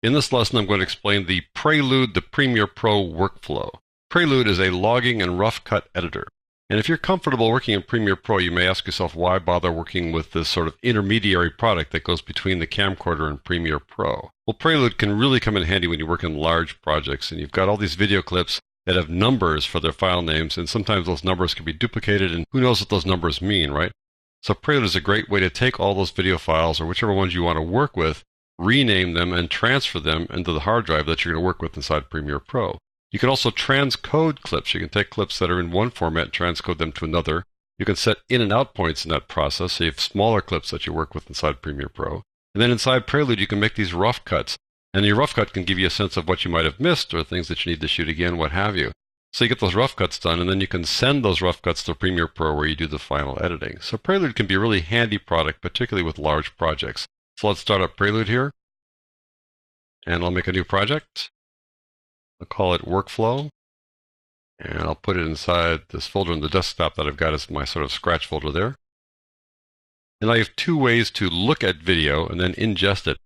In this lesson, I'm going to explain the Prelude to Premiere Pro workflow. Prelude is a logging and rough cut editor. And if you're comfortable working in Premiere Pro, you may ask yourself, why bother working with this sort of intermediary product that goes between the camcorder and Premiere Pro? Well, Prelude can really come in handy when you work in large projects and you've got all these video clips that have numbers for their file names, and sometimes those numbers can be duplicated, and who knows what those numbers mean, right? So Prelude is a great way to take all those video files, or whichever ones you want to work with, rename them, and transfer them into the hard drive that you're going to work with inside Premiere Pro. You can also transcode clips. You can take clips that are in one format and transcode them to another. You can set in and out points in that process, so you have smaller clips that you work with inside Premiere Pro. And then inside Prelude, you can make these rough cuts. And your rough cut can give you a sense of what you might have missed or things that you need to shoot again, what have you. So you get those rough cuts done, and then you can send those rough cuts to Premiere Pro where you do the final editing. So Prelude can be a really handy product, particularly with large projects. So let's start up Prelude here. And I'll make a new project. I'll call it Workflow. And I'll put it inside this folder in the desktop that I've got as my sort of scratch folder there. And I have two ways to look at video and then ingest it.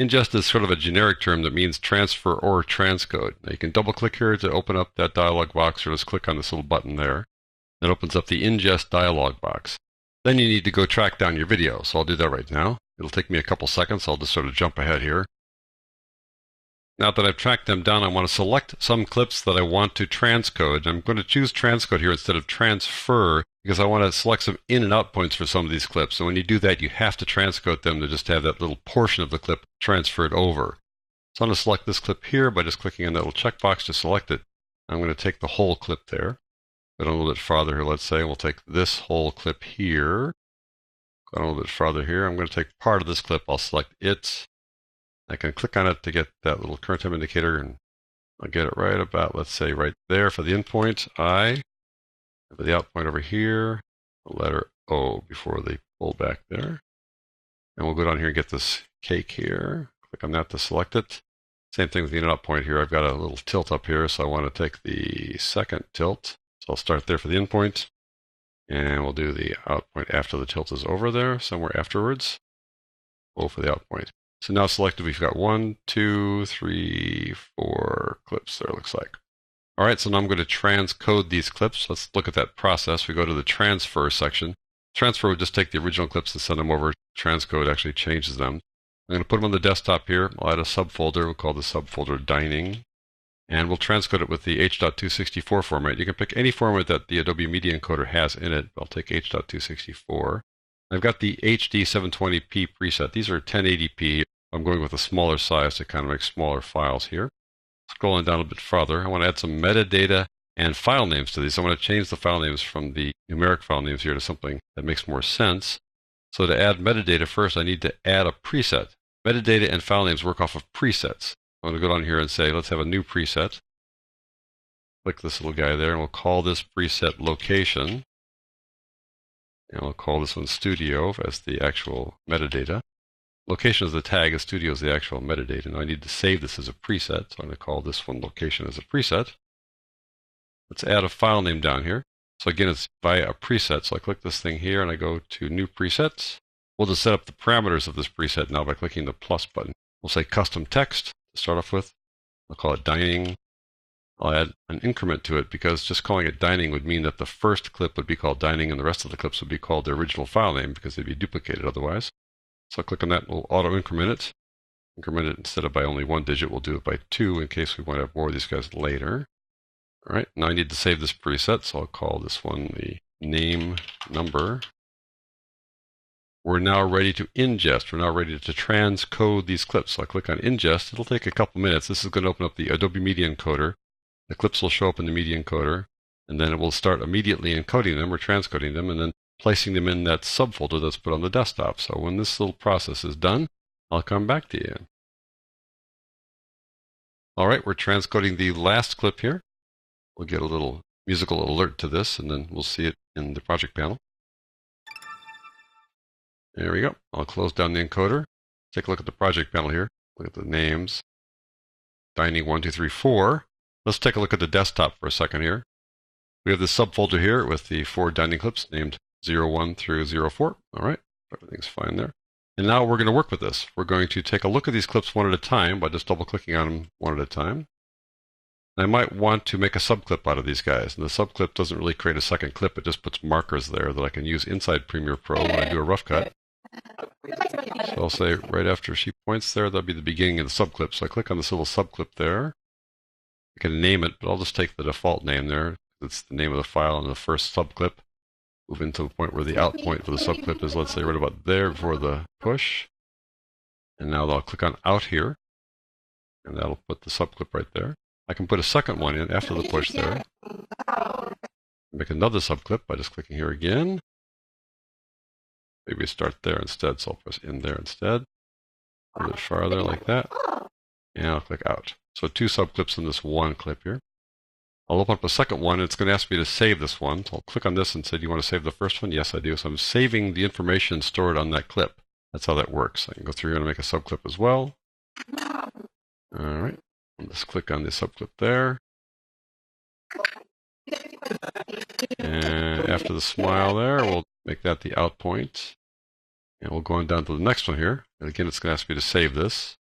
Ingest is sort of a generic term that means transfer or transcode. Now you can double click here to open up that dialog box, or just click on this little button there. That opens up the ingest dialog box. Then you need to go track down your video. So I'll do that right now. It'll take me a couple seconds. I'll just sort of jump ahead here. Now that I've tracked them down, I want to select some clips that I want to transcode. I'm going to choose transcode here instead of transfer because I want to select some in and out points for some of these clips. So when you do that, you have to transcode them to just have that little portion of the clip transferred over. So I'm going to select this clip here by just clicking on that little checkbox to select it. I'm going to take the whole clip there. Go down a little bit farther here, let's say. We'll take this whole clip here. Go down a little bit farther here. I'm going to take part of this clip. I'll select it. I can click on it to get that little current time indicator, and I'll get it right about, let's say, right there for the in point, I. And for the out point over here, the letter O before they pull back there. And we'll go down here and get this cake here. Click on that to select it. Same thing with the in and out point here. I've got a little tilt up here, so I want to take the second tilt. So I'll start there for the in point, and we'll do the out point after the tilt is over there, somewhere afterwards. O for the out point. So now selected, we've got 1, 2, 3, 4 clips there, looks like. All right, so now I'm going to transcode these clips. Let's look at that process. We go to the transfer section. Transfer would just take the original clips and send them over. Transcode actually changes them. I'm going to put them on the desktop here. I'll add a subfolder. We'll call the subfolder Dining. And we'll transcode it with the H.264 format. You can pick any format that the Adobe Media Encoder has in it. I'll take H.264. I've got the HD 720p preset. These are 1080p. I'm going with a smaller size to kind of make smaller files here. Scrolling down a bit farther, I want to add some metadata and file names to these. I want to change the file names from the numeric file names here to something that makes more sense. So to add metadata first, I need to add a preset. Metadata and file names work off of presets. I'm going to go down here and say, let's have a new preset. Click this little guy there, and we'll call this preset Location. And we'll call this one Studio as the actual metadata. Location is the tag, and Studio is the actual metadata. Now I need to save this as a preset, so I'm going to call this one Location as a preset. Let's add a file name down here. So again, it's via a preset. So I click this thing here, and I go to New Presets. We'll just set up the parameters of this preset now by clicking the plus button. We'll say Custom Text to start off with. I'll call it Dining. I'll add an increment to it because just calling it Dining would mean that the first clip would be called Dining and the rest of the clips would be called the original file name because they'd be duplicated otherwise. So I'll click on that and we'll auto increment it. Increment it instead of by only 1 digit, we'll do it by 2 in case we want to have more of these guys later. All right, now I need to save this preset, so I'll call this one the name number. We're now ready to ingest. We're now ready to transcode these clips. So I click on ingest. It'll take a couple minutes. This is going to open up the Adobe Media Encoder. The clips will show up in the Media Encoder, and then it will start immediately encoding them or transcoding them, and then placing them in that subfolder that's put on the desktop. So when this little process is done, I'll come back to you. All right, we're transcoding the last clip here. We'll get a little musical alert to this, and then we'll see it in the project panel. There we go. I'll close down the encoder. Take a look at the project panel here. Look at the names. Dining 1, 2, 3, 4. Let's take a look at the desktop for a second here. We have this subfolder here with the 4 dining clips named 01 through 04. All right, everything's fine there. And now we're going to work with this. We're going to take a look at these clips one at a time by just double-clicking on them one at a time. I might want to make a subclip out of these guys. And the subclip doesn't really create a second clip. It just puts markers there that I can use inside Premiere Pro when I do a rough cut. So I'll say right after she points there, that'll be the beginning of the subclip. So I click on this little subclip there. I can name it, but I'll just take the default name there. It's the name of the file in the first subclip. Move into the point where the out point for the subclip is, let's say, right about there before the push. And now I'll click on out here. And that'll put the subclip right there. I can put a second one in after the push there. Make another subclip by just clicking here again. Maybe start there instead, so I'll press in there instead. A little bit farther like that. And I'll click out. So 2 subclips in this one clip here. I'll open up a second one, and it's going to ask me to save this one. So I'll click on this and say, do you want to save the first one? Yes, I do. So I'm saving the information stored on that clip. That's how that works. I can go through here and make a subclip as well. All right. I'll just click on the subclip there. And after the smile there, we'll make that the out point. And we'll go on down to the next one here. And again, it's going to ask me to save this.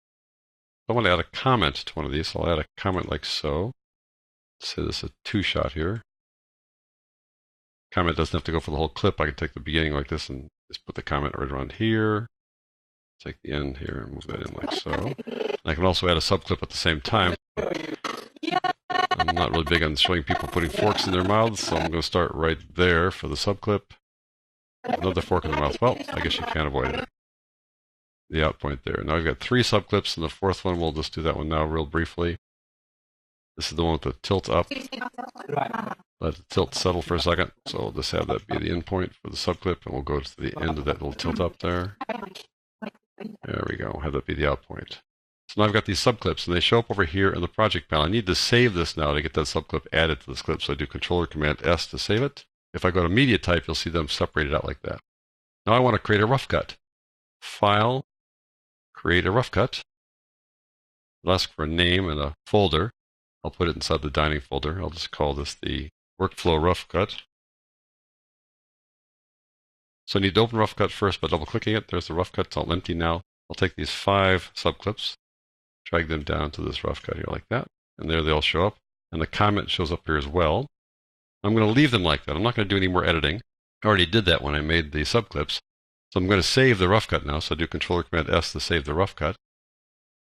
I want to add a comment to one of these. So I'll add a comment like so. Let's say this is a 2-shot here. Comment doesn't have to go for the whole clip. I can take the beginning like this and just put the comment right around here. Take the end here and move that in like so. And I can also add a subclip at the same time. I'm not really big on showing people putting forks in their mouths, so I'm going to start right there for the subclip. Another fork in the mouth. Well, I guess you can't avoid it. The out point there. Now I've got 3 subclips, and the fourth one, we'll just do that one now real briefly. This is the one with the tilt up. Let the tilt settle for a second. So we'll just have that be the end point for the subclip, and we'll go to the end of that little tilt up there. There we go. Have that be the out point. So now I've got these subclips, and they show up over here in the project panel. I need to save this now to get that subclip added to this clip. So I do Control or Command S to save it. If I go to Media Type, you'll see them separated out like that. Now I want to create a rough cut. File, create a rough cut. It'll ask for a name and a folder. I'll put it inside the dining folder. I'll just call this the Workflow Rough Cut. So I need to open Rough Cut first by double-clicking it. There's the rough cut. It's all empty now. I'll take these 5 subclips, drag them down to this rough cut here like that. And there they all show up. And the comment shows up here as well. I'm going to leave them like that. I'm not going to do any more editing. I already did that when I made the subclips. So I'm going to save the rough cut now. So I do Control or Command S to save the rough cut.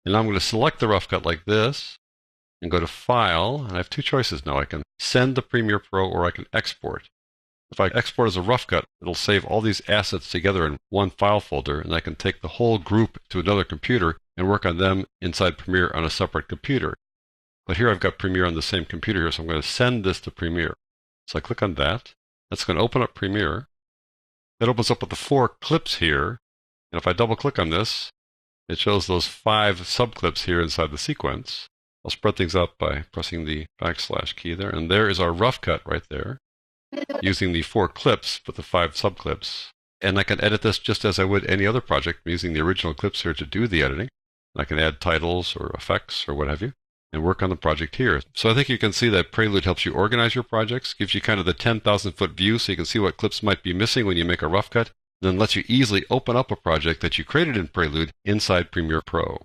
And now I'm going to select the rough cut like this and go to File. And I have 2 choices now. I can send to Premiere Pro or I can export. If I export as a rough cut, it'll save all these assets together in one file folder, and I can take the whole group to another computer and work on them inside Premiere on a separate computer. But here I've got Premiere on the same computer here, so I'm going to send this to Premiere. So I click on that. That's going to open up Premiere. That opens up with the 4 clips here. And if I double click on this, it shows those 5 subclips here inside the sequence. I'll spread things out by pressing the / key there. And there is our rough cut right there, using the 4 clips with the 5 subclips. And I can edit this just as I would any other project, using the original clips here to do the editing. I can add titles or effects or what have you, and work on the project here. So I think you can see that Prelude helps you organize your projects, gives you kind of the 10,000-foot view so you can see what clips might be missing when you make a rough cut, and then lets you easily open up a project that you created in Prelude inside Premiere Pro.